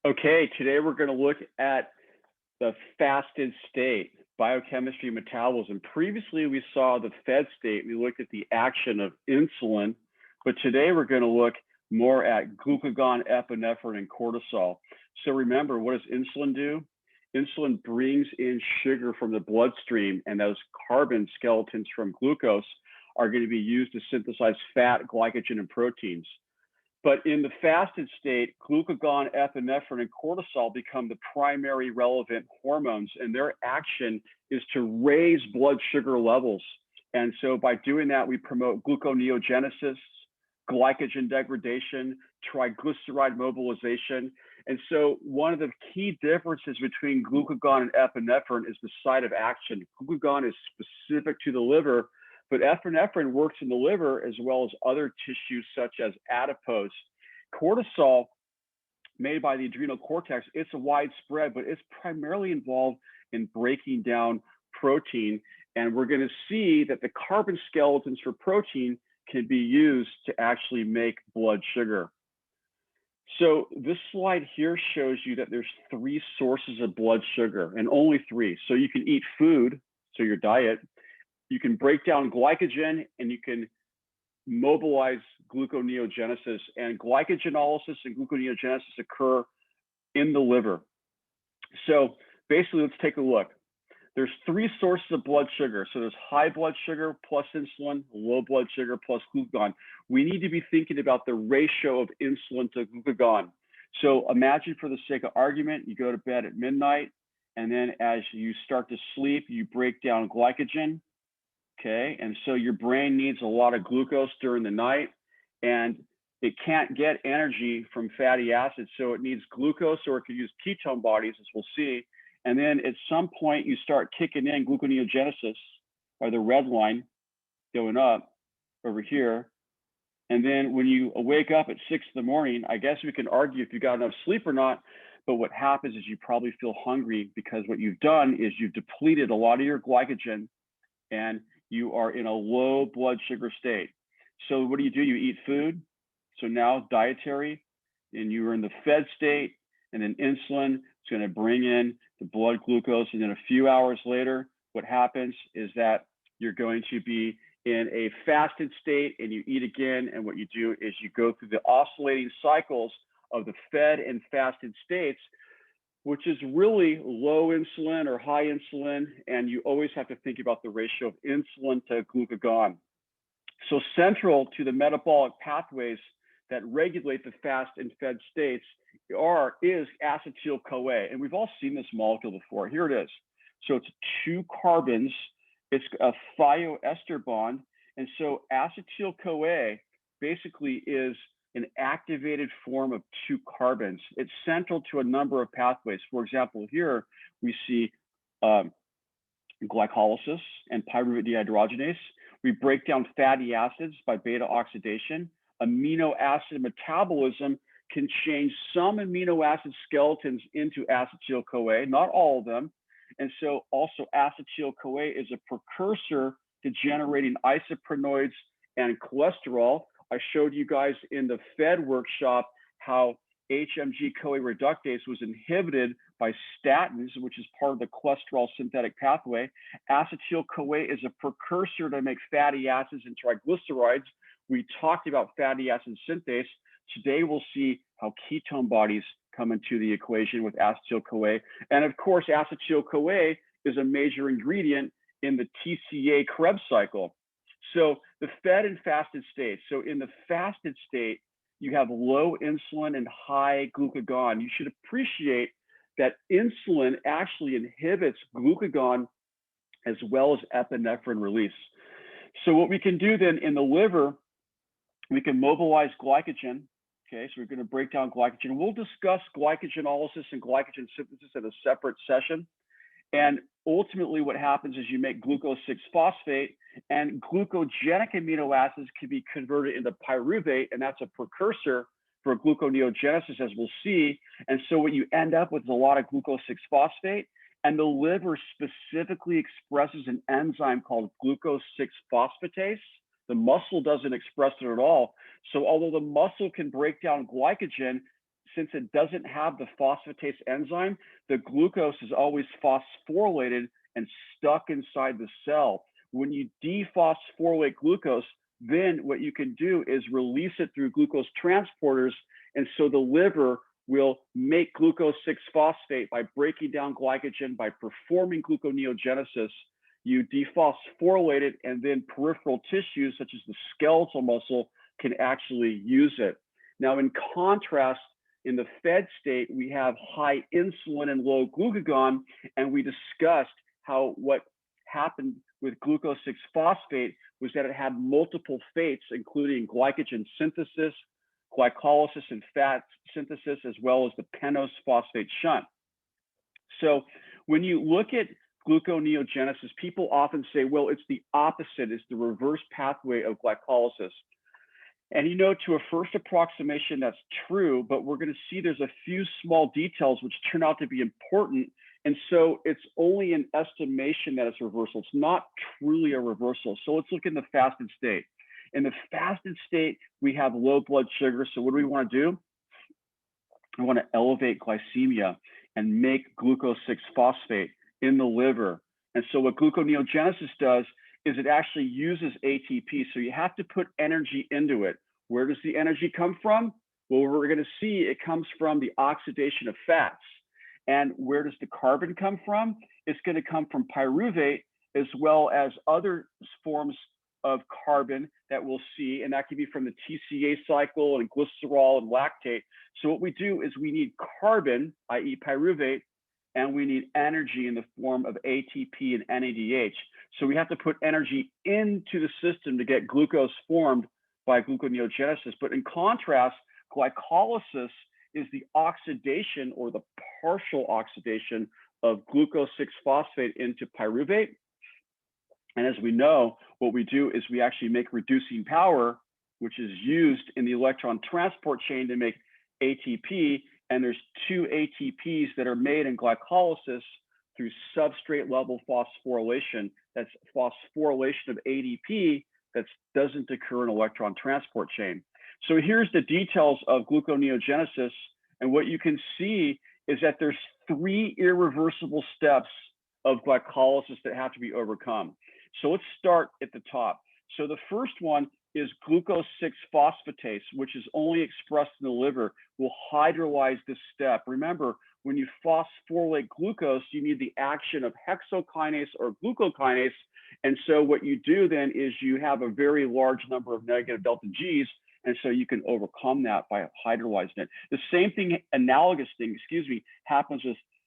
Okay, today we're going to look at the fasted state, biochemistry and metabolism. Previously, we saw the fed state. We looked at the action of insulin, but today we're going to look more at glucagon, epinephrine, and cortisol. So remember, what does insulin do? Insulin brings in sugar from the bloodstream, and those carbon skeletons from glucose are going to be used to synthesize fat, glycogen, and proteins. But in the fasted state, glucagon, epinephrine, and cortisol become the primary relevant hormones, and their action is to raise blood sugar levels. And so by doing that, we promote gluconeogenesis, glycogen degradation, triglyceride mobilization. And so one of the key differences between glucagon and epinephrine is the site of action. Glucagon is specific to the liver, but epinephrine works in the liver as well as other tissues such as adipose. Cortisol, made by the adrenal cortex, it's widespread, but it's primarily involved in breaking down protein. And we're going to see that the carbon skeletons for protein can be used to actually make blood sugar. So this slide here shows you that there's three sources of blood sugar, and only three. So you can eat food, so your diet. You can break down glycogen, and you can mobilize gluconeogenesis. And glycogenolysis and gluconeogenesis occur in the liver. So basically, let's take a look. There's three sources of blood sugar. So there's high blood sugar plus insulin, low blood sugar plus glucagon. We need to be thinking about the ratio of insulin to glucagon. So imagine, for the sake of argument, you go to bed at midnight, and then as you start to sleep, you break down glycogen. Okay, and so your brain needs a lot of glucose during the night, and it can't get energy from fatty acids, so it needs glucose, or it could use ketone bodies, as we'll see. And then at some point, you start kicking in gluconeogenesis, or the red line going up over here. And then when you wake up at 6 in the morning, I guess we can argue if you got enough sleep or not, but what happens is you probably feel hungry, because what you've done is you've depleted a lot of your glycogen, and you are in a low blood sugar state. So what do? You eat food. So now dietary, and you are in the fed state, and then insulin is going to bring in the blood glucose. And then a few hours later, what happens is that you're going to be in a fasted state, and you eat again. And what you do is you go through the oscillating cycles of the fed and fasted states, which is really low insulin or high insulin, and you always have to think about the ratio of insulin to glucagon. So central to the metabolic pathways that regulate the fast and fed states is acetyl COA, and we've all seen this molecule before. Here it is. So it's two carbons. It's a thioester bond, and so acetyl COA basically is an activated form of two carbons. It's central to a number of pathways. For example, here we see glycolysis and pyruvate dehydrogenase. We break down fatty acids by beta oxidation. Amino acid metabolism can change some amino acid skeletons into acetyl CoA, not all of them. And so also acetyl CoA is a precursor to generating isoprenoids and cholesterol. I showed you guys in the Fed workshop how HMG-CoA reductase was inhibited by statins, which is part of the cholesterol synthetic pathway. Acetyl-CoA is a precursor to make fatty acids and triglycerides. We talked about fatty acid synthase. Today we'll see how ketone bodies come into the equation with acetyl-CoA. And of course, acetyl-CoA is a major ingredient in the TCA Krebs cycle. So the fed and fasted state. So in the fasted state, you have low insulin and high glucagon. You should appreciate that insulin actually inhibits glucagon as well as epinephrine release. So what we can do then in the liver, we can mobilize glycogen. Okay, so we're going to break down glycogen. We'll discuss glycogenolysis and glycogen synthesis in a separate session. And ultimately what happens is you make glucose 6-phosphate, and glucogenic amino acids can be converted into pyruvate, and that's a precursor for gluconeogenesis, as we'll see. And so what you end up with is a lot of glucose 6-phosphate, and the liver specifically expresses an enzyme called glucose 6-phosphatase. The muscle doesn't express it at all. So although the muscle can break down glycogen, since it doesn't have the phosphatase enzyme, the glucose is always phosphorylated and stuck inside the cell. When you dephosphorylate glucose, then what you can do is release it through glucose transporters. And so the liver will make glucose 6-phosphate by breaking down glycogen, by performing gluconeogenesis. You dephosphorylate it, and then peripheral tissues, such as the skeletal muscle, can actually use it. Now, in contrast, in the fed state, we have high insulin and low glucagon, and we discussed how what happened with glucose 6-phosphate was that it had multiple fates, including glycogen synthesis, glycolysis, and fat synthesis, as well as the pentose phosphate shunt. So when you look at gluconeogenesis, people often say, well, it's the opposite, it's the reverse pathway of glycolysis. And you know, to a first approximation, that's true, but we're going to see there's a few small details which turn out to be important. And so it's only an estimation that it's reversal. It's not truly a reversal. So let's look in the fasted state. In the fasted state, we have low blood sugar. So what do we want to do? We want to elevate glycemia and make glucose 6-phosphate in the liver. And so what gluconeogenesis does is it actually uses ATP. So you have to put energy into it. Where does the energy come from? Well, we're going to see it comes from the oxidation of fats. And where does the carbon come from? It's going to come from pyruvate, as well as other forms of carbon that we'll see, and that can be from the TCA cycle and glycerol and lactate. So what we do is we need carbon, i.e. pyruvate, and we need energy in the form of ATP and NADH. So we have to put energy into the system to get glucose formed by gluconeogenesis. But in contrast, glycolysis is the oxidation or the partial oxidation of glucose 6-phosphate into pyruvate. And as we know, what we do is we actually make reducing power, which is used in the electron transport chain to make ATP. And there's 2 ATPs that are made in glycolysis through substrate level phosphorylation. That's phosphorylation of ADP that doesn't occur in electron transport chain. So here's the details of gluconeogenesis. And what you can see is that there's 3 irreversible steps of glycolysis that have to be overcome. So let's start at the top. So the first one is glucose 6-phosphatase, which is only expressed in the liver, will hydrolyze this step. Remember, when you phosphorylate glucose, you need the action of hexokinase or glucokinase. And so what you do then is you have a very large number of negative delta Gs, and so you can overcome that by hydrolyzing it. The same thing, analogous thing, happens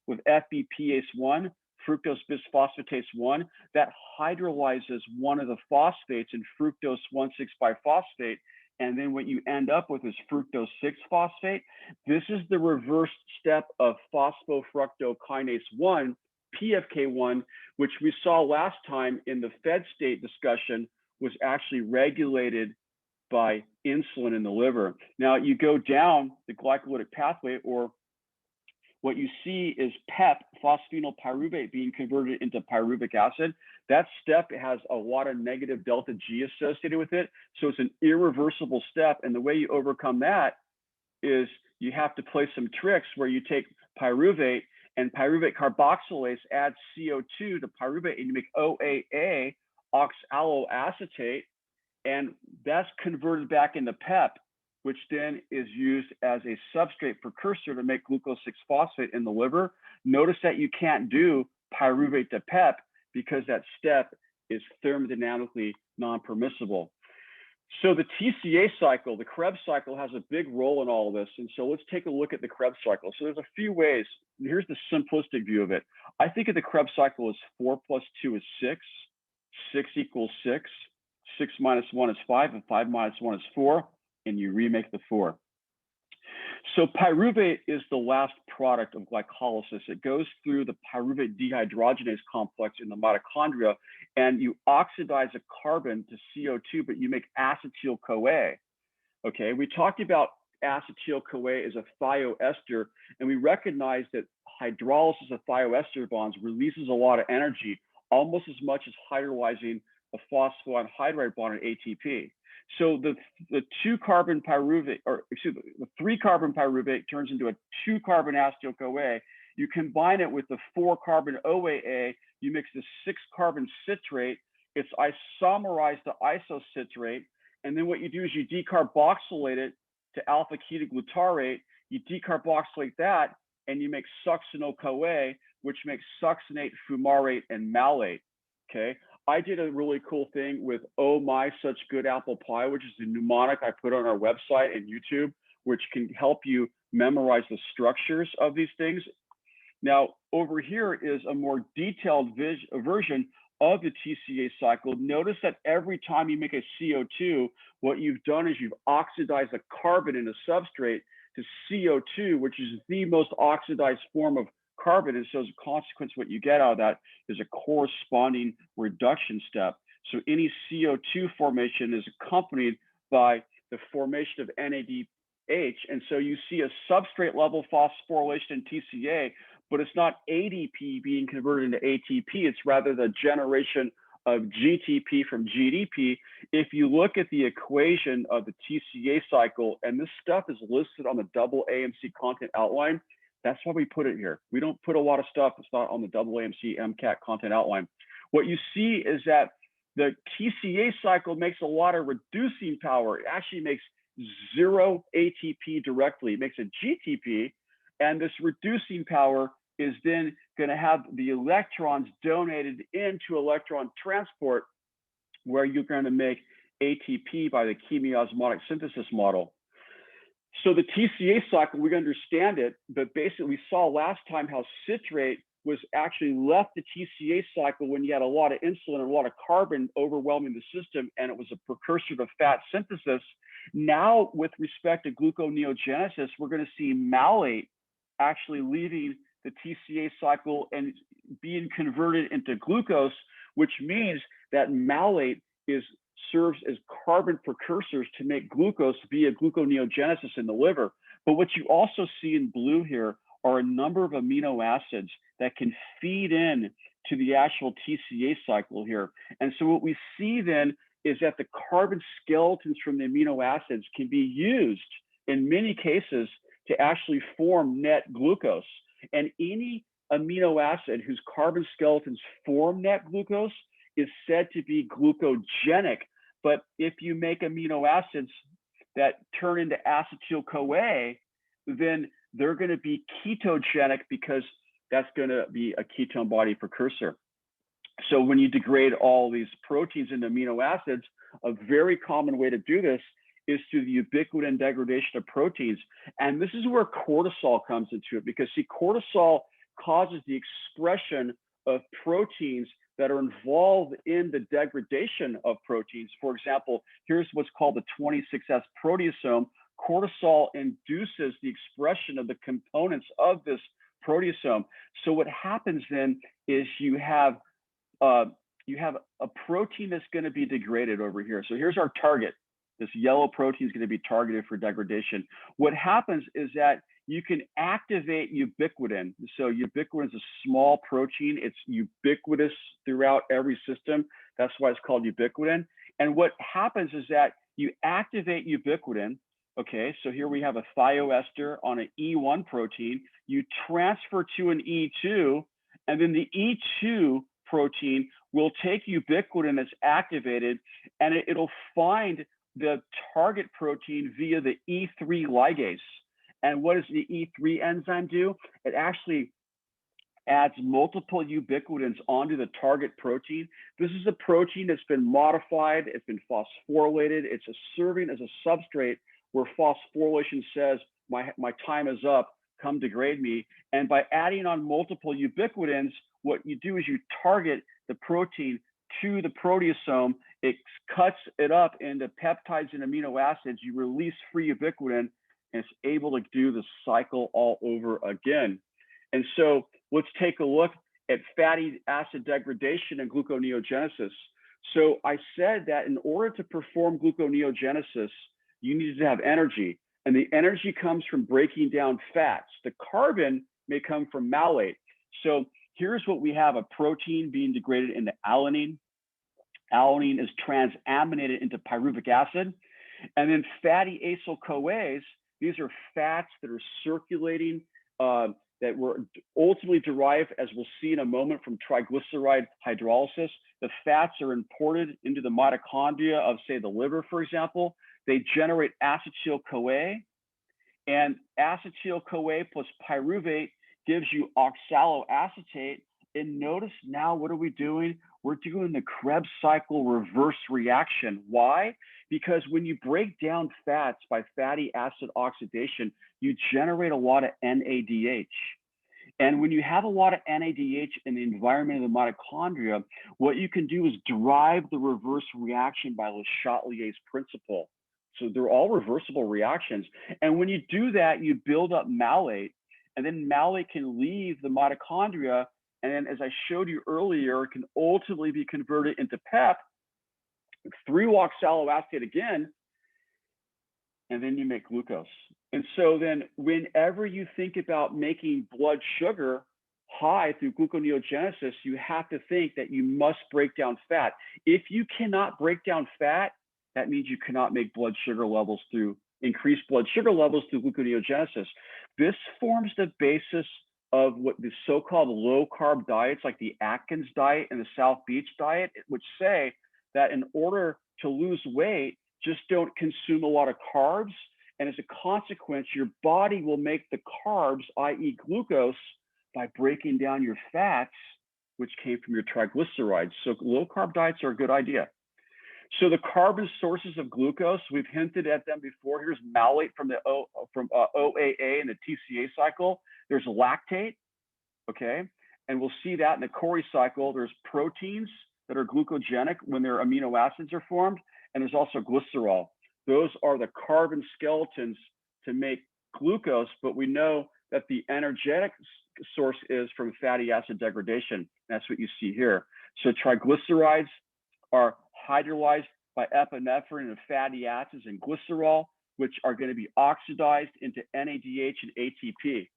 with FBPase1, fructose bisphosphatase 1, that hydrolyzes one of the phosphates in fructose 1,6-biphosphate. And then what you end up with is fructose 6-phosphate. This is the reverse step of phosphofructokinase 1, PFK1, which we saw last time in the fed state discussion was actually regulated by insulin in the liver. Now you go down the glycolytic pathway, or what you see is PEP, phosphenylpyruvate, being converted into pyruvic acid. That step has a lot of negative delta G associated with it. So it's an irreversible step. And the way you overcome that is you have to play some tricks where you take pyruvate and pyruvate carboxylase adds CO2 to pyruvate, and you make OAA, oxaloacetate, and that's converted back into PEP, which then is used as a substrate precursor to make glucose 6-phosphate in the liver. Notice that you can't do pyruvate to PEP because that step is thermodynamically non-permissible. So the TCA cycle, the Krebs cycle, has a big role in all of this. And so let's take a look at the Krebs cycle. So there's a few ways. Here's the simplistic view of it. I think of the Krebs cycle as 4 plus 2 is 6, 6 equals 6, 6 minus 1 is 5, and 5 minus 1 is 4. And you remake the 4. So pyruvate is the last product of glycolysis. It goes through the pyruvate dehydrogenase complex in the mitochondria, and you oxidize a carbon to CO2, but you make acetyl CoA. Okay, we talked about acetyl CoA as a thioester, and we recognize that hydrolysis of thioester bonds releases a lot of energy, almost as much as hydrolyzing a phosphoanhydride bond in ATP. So the 2-carbon pyruvate, or excuse me, the 3-carbon pyruvate turns into a 2-carbon acetyl CoA. You combine it with the 4-carbon OAA, you mix the 6-carbon citrate, it's isomerized to isocitrate, and then what you do is you decarboxylate it to alpha-ketoglutarate, you decarboxylate that, and you make succinyl-CoA, which makes succinate, fumarate, and malate, okay? I did a really cool thing with Oh My Such Good Apple Pie, which is a mnemonic I put on our website and YouTube, which can help you memorize the structures of these things. Now, over here is a more detailed version of the TCA cycle. Notice that every time you make a CO2, what you've done is you've oxidized a carbon in a substrate to CO2, which is the most oxidized form of carbon. And so as a consequence, what you get out of that is a corresponding reduction step. So any CO2 formation is accompanied by the formation of NADH. And so you see a substrate level phosphorylation in TCA, but it's not ADP being converted into ATP. It's rather the generation of GTP from GDP. If you look at the equation of the TCA cycle, and this stuff is listed on the double AMC content outline, that's why we put it here. We don't put a lot of stuff that's not on the double AMC MCAT content outline. What you see is that the TCA cycle makes a lot of reducing power. It actually makes 0 ATP directly. It makes a GTP, and this reducing power is then going to have the electrons donated into electron transport, where you're going to make ATP by the chemiosmotic synthesis model. So the TCA cycle, we understand it, but basically we saw last time how citrate was actually left the TCA cycle when you had a lot of insulin and a lot of carbon overwhelming the system, and it was a precursor to fat synthesis. Now, with respect to gluconeogenesis, we're going to see malate actually leaving the TCA cycle and being converted into glucose, which means that malate serves as carbon precursors to make glucose via gluconeogenesis in the liver. But what you also see in blue here are a number of amino acids that can feed in to the actual TCA cycle here. And so what we see then is that the carbon skeletons from the amino acids can be used in many cases to actually form net glucose. And any amino acid whose carbon skeletons form net glucose is said to be glucogenic. But if you make amino acids that turn into acetyl CoA, then they're going to be ketogenic because that's going to be a ketone body precursor. So when you degrade all these proteins into amino acids, a very common way to do this is through the ubiquitin degradation of proteins. And this is where cortisol comes into it, because see, cortisol causes the expression of proteins that are involved in the degradation of proteins. For example, here's what's called the 26S proteasome. Cortisol induces the expression of the components of this proteasome. So what happens then is you have a protein that's going to be degraded over here. So here's our target. This yellow protein is going to be targeted for degradation. What happens is that you can activate ubiquitin. So ubiquitin is a small protein. It's ubiquitous throughout every system. That's why it's called ubiquitin. And what happens is that you activate ubiquitin. Okay, so here we have a thioester on an E1 protein. You transfer to an E2, and then the E2 protein will take ubiquitin that's activated, and it'll find the target protein via the E3 ligase. And what does the E3 enzyme do? It actually adds multiple ubiquitins onto the target protein. This is a protein that's been modified, it's been phosphorylated, it's serving as a substrate where phosphorylation says, my time is up, come degrade me. And by adding on multiple ubiquitins, what you do is you target the protein to the proteasome, it cuts it up into peptides and amino acids, you release free ubiquitin, and it's able to do the cycle all over again. And so let's take a look at fatty acid degradation and gluconeogenesis. So I said that in order to perform gluconeogenesis, you need to have energy, and the energy comes from breaking down fats. The carbon may come from malate. So here's what we have: a protein being degraded into alanine. Alanine is transaminated into pyruvic acid. And then fatty acyl CoAs, these are fats that are circulating that were ultimately derived, as we'll see in a moment, from triglyceride hydrolysis. The fats are imported into the mitochondria of, say, the liver, for example. They generate acetyl CoA, and acetyl CoA plus pyruvate gives you oxaloacetate. And notice now, what are we doing? We're doing the Krebs cycle reverse reaction. Why? Because when you break down fats by fatty acid oxidation, you generate a lot of NADH. And when you have a lot of NADH in the environment of the mitochondria, what you can do is drive the reverse reaction by Le Chatelier's principle. So they're all reversible reactions. And when you do that, you build up malate, and then malate can leave the mitochondria. And then, as I showed you earlier, it can ultimately be converted into PEP through oxaloacetate again, and then you make glucose. And so then whenever you think about making blood sugar high through gluconeogenesis, you have to think that you must break down fat. If you cannot break down fat, that means you cannot make blood sugar levels through increased blood sugar levels through gluconeogenesis. This forms the basis of what the so-called low-carb diets, like the Atkins diet and the South Beach diet, which say that in order to lose weight, just don't consume a lot of carbs. And as a consequence, your body will make the carbs, i.e. glucose, by breaking down your fats, which came from your triglycerides. So low-carb diets are a good idea. So the carbon sources of glucose, we've hinted at them before. Here's malate from the OAA and the TCA cycle. There's lactate, okay? And we'll see that in the Cori cycle. There's proteins that are glucogenic when their amino acids are formed, and there's also glycerol. Those are the carbon skeletons to make glucose, but we know that the energetic source is from fatty acid degradation. That's what you see here. So triglycerides are hydrolyzed by epinephrine and fatty acids and glycerol, which are going to be oxidized into NADH and ATP.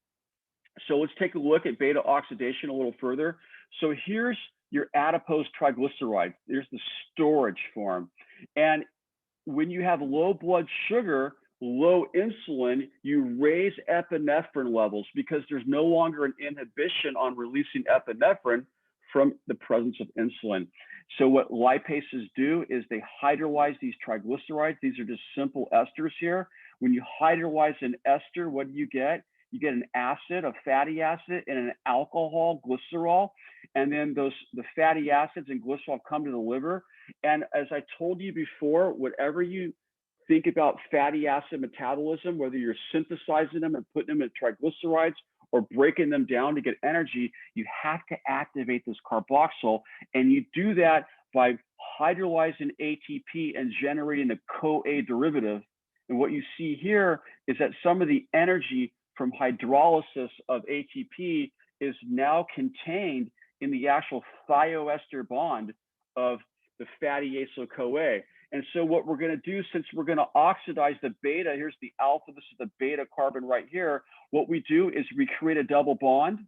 So let's take a look at beta oxidation a little further. So here's your adipose triglyceride. There's the storage form. And when you have low blood sugar, low insulin, you raise epinephrine levels because there's no longer an inhibition on releasing epinephrine from the presence of insulin. So what lipases do is they hydrolyze these triglycerides. These are just simple esters here. When you hydrolyze an ester, what do you get? You get an acid, a fatty acid, and an alcohol, glycerol. And then the fatty acids and glycerol come to the liver. And as I told you before, whatever you think about fatty acid metabolism, whether you're synthesizing them and putting them in triglycerides or breaking them down to get energy, you have to activate this carboxyl. And you do that by hydrolyzing ATP and generating the CoA derivative. And what you see here is that some of the energy from hydrolysis of ATP is now contained in the actual thioester bond of the fatty acyl CoA. And so what we're going to do, since we're going to oxidize the beta, here's the alpha, this is the beta carbon right here. What we do is we create a double bond,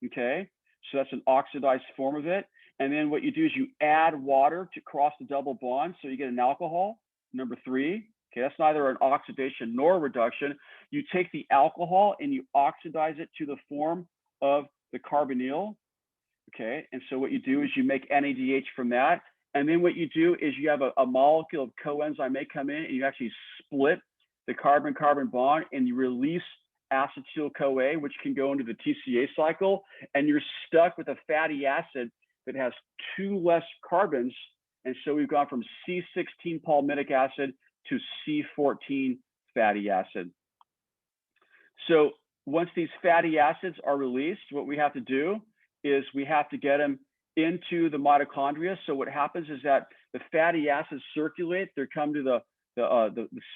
okay? So that's an oxidized form of it. And then what you do is you add water to cross the double bond, so you get an alcohol, number 3. Okay, that's neither an oxidation nor a reduction. You take the alcohol and you oxidize it to the form of the carbonyl, okay? And so what you do is you make NADH from that. And then what you do is you have a molecule of coenzyme may come in and you actually split the carbon-carbon bond and you release acetyl CoA, which can go into the TCA cycle. And you're stuck with a fatty acid that has 2 less carbons. And so we've gone from C16 palmitic acid to C14 fatty acid. So once these fatty acids are released, what we have to do is we have to get them into the mitochondria. So what happens is that the fatty acids circulate, they come to the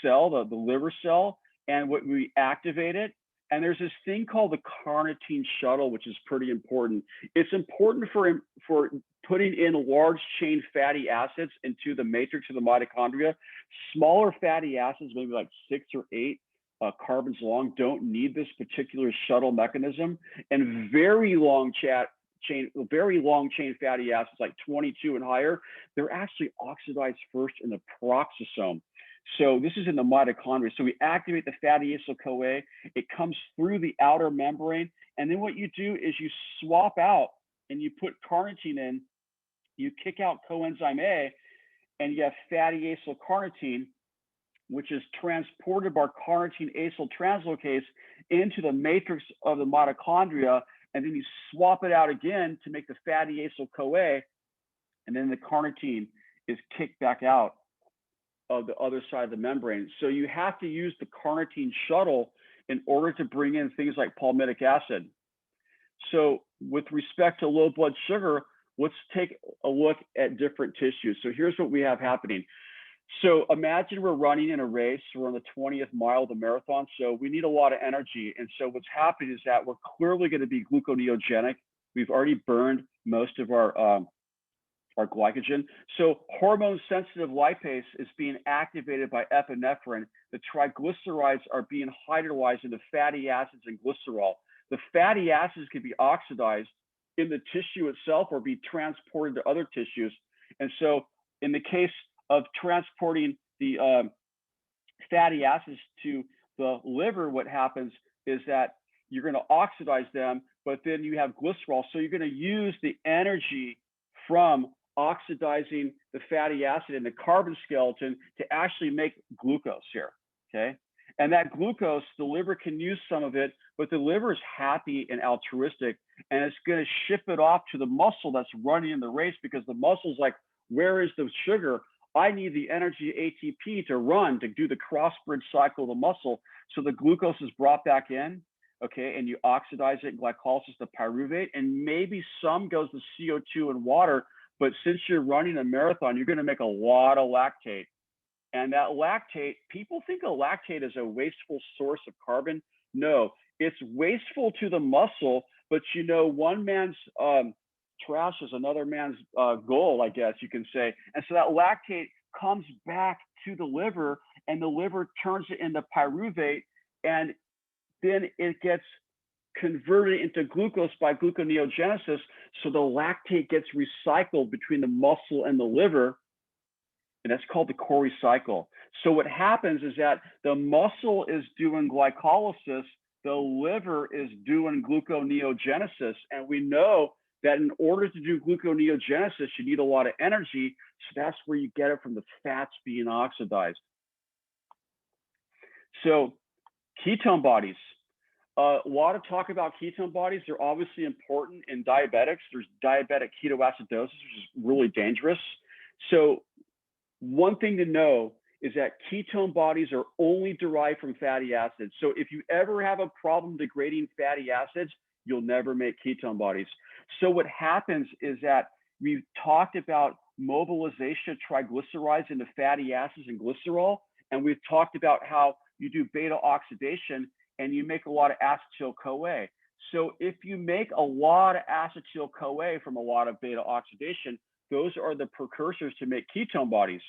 cell, the liver cell, and what we activate it. And there's this thing called the Carnitine shuttle, which is pretty important. It's important for putting in large chain fatty acids into the matrix of the mitochondria. Smaller fatty acids, maybe like 6 or 8 carbons long, don't need this particular shuttle mechanism. And very long chain, very long chain fatty acids, like 22 and higher, they're actually oxidized first in the peroxisome. So this is in the mitochondria. So we activate the fatty acyl CoA. It comes through the outer membrane. And then what you do is you swap out and you put carnitine in, you kick out coenzyme A, and you have fatty acyl carnitine, which is transported by carnitine acyl translocase into the matrix of the mitochondria. And then you swap it out again to make the fatty acyl CoA. And then the carnitine is kicked back out of the other side of the membrane. So you have to use the carnitine shuttle in order to bring in things like palmitic acid. So with respect to low blood sugar, let's take a look at different tissues. So here's what we have happening. So imagine we're running in a race, we're on the 20th mile of the marathon, so we need a lot of energy. And so what's happening is that we're clearly going to be gluconeogenic. We've already burned most of our glycogen. So hormone-sensitive lipase is being activated by epinephrine. The triglycerides are being hydrolyzed into fatty acids and glycerol. The fatty acids can be oxidized in the tissue itself or be transported to other tissues. And so in the case of transporting the fatty acids to the liver, what happens is that you're going to oxidize them, but then you have glycerol. So you're going to use the energy from oxidizing the fatty acid in the carbon skeleton to actually make glucose here, okay? And that glucose, the liver can use some of it, but the liver is happy and altruistic, and it's going to ship it off to the muscle that's running in the race, because the muscle's like, where is the sugar? I need the energy ATP to run, to do the cross-bridge cycle of the muscle. So the glucose is brought back in, okay, and you oxidize it, glycolysis to pyruvate, and maybe some goes to CO2 and water. But since you're running a marathon, you're going to make a lot of lactate. And that lactate, people think of lactate as a wasteful source of carbon. No, it's wasteful to the muscle, but you know, one man's trash is another man's goal, I guess you can say. And so that lactate comes back to the liver, and the liver turns it into pyruvate, and then it gets converted into glucose by gluconeogenesis. So the lactate gets recycled between the muscle and the liver, and that's called the Cori cycle. So what happens is that the muscle is doing glycolysis, the liver is doing gluconeogenesis, and we know that in order to do gluconeogenesis, you need a lot of energy. So that's where you get it from the fats being oxidized. So ketone bodies. A lot of talk about ketone bodies. They're obviously important in diabetics. There's diabetic ketoacidosis, which is really dangerous. So one thing to know is that ketone bodies are only derived from fatty acids. So if you ever have a problem degrading fatty acids, you'll never make ketone bodies. So what happens is that we've talked about mobilization of triglycerides into fatty acids and glycerol, and we've talked about how you do beta oxidation and you make a lot of acetyl CoA. So if you make a lot of acetyl CoA from a lot of beta oxidation, those are the precursors to make ketone bodies.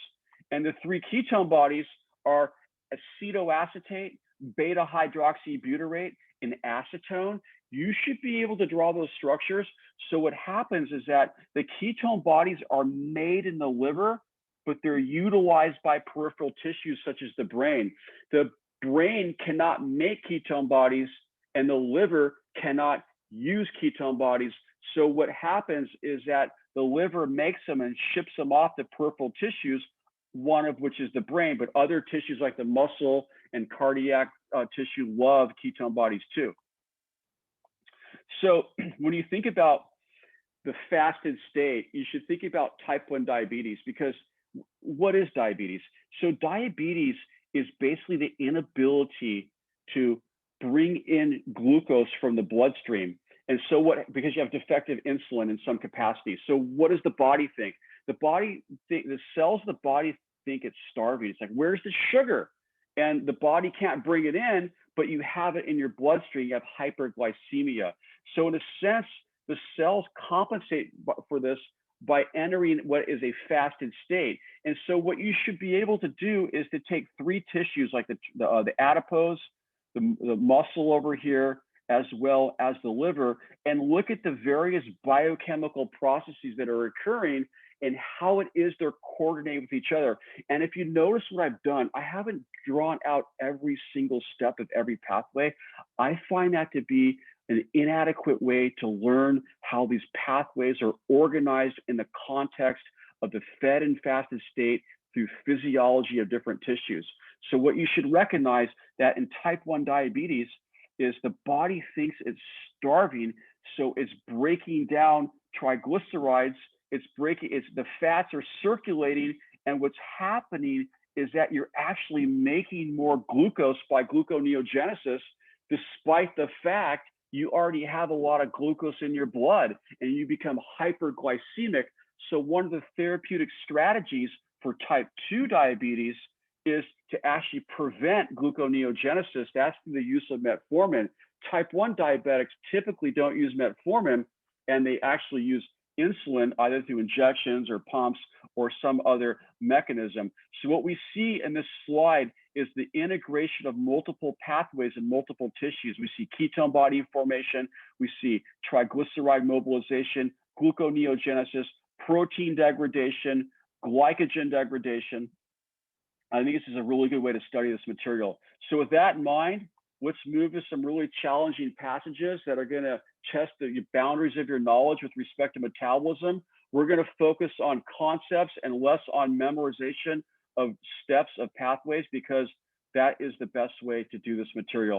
And the three ketone bodies are acetoacetate, beta hydroxybutyrate, and acetone. You should be able to draw those structures. So what happens is that the ketone bodies are made in the liver, but they're utilized by peripheral tissues such as the brain. The brain cannot make ketone bodies, and the liver cannot use ketone bodies. So what happens is that the liver makes them and ships them off to peripheral tissues, one of which is the brain, but other tissues like the muscle and cardiac tissue love ketone bodies too. So when you think about the fasted state, you should think about type 1 diabetes, because what is diabetes? So diabetes is basically the inability to bring in glucose from the bloodstream. And so because you have defective insulin in some capacity. So what does the body think? The cells of the body think it's starving. It's like, where's the sugar? And the body can't bring it in, but you have it in your bloodstream. You have hyperglycemia. So in a sense, the cells compensate for this by entering what is a fasted state. And so what you should be able to do is to take three tissues, like the adipose, the muscle over here, as well as the liver, and look at the various biochemical processes that are occurring and how it is they're coordinating with each other. And if you notice what I've done, I haven't drawn out every single step of every pathway. I find that to be an inadequate way to learn how these pathways are organized in the context of the fed and fasted state through physiology of different tissues. So what you should recognize that in type 1 diabetes is the body thinks it's starving, so it's breaking down triglycerides, the fats are circulating, and what's happening is that you're actually making more glucose by gluconeogenesis, despite the fact you already have a lot of glucose in your blood and you become hyperglycemic. So one of the therapeutic strategies for type 2 diabetes is to actually prevent gluconeogenesis. That's through the use of metformin. Type 1 diabetics typically don't use metformin, and they actually use insulin either through injections or pumps or some other mechanism. So what we see in this slide is the integration of multiple pathways in multiple tissues. We see ketone body formation, we see triglyceride mobilization, gluconeogenesis, protein degradation, glycogen degradation. I think this is a really good way to study this material. So with that in mind, let's move to some really challenging passages that are going to test the boundaries of your knowledge with respect to metabolism. We're going to focus on concepts and less on memorization of steps of pathways, because that is the best way to do this material.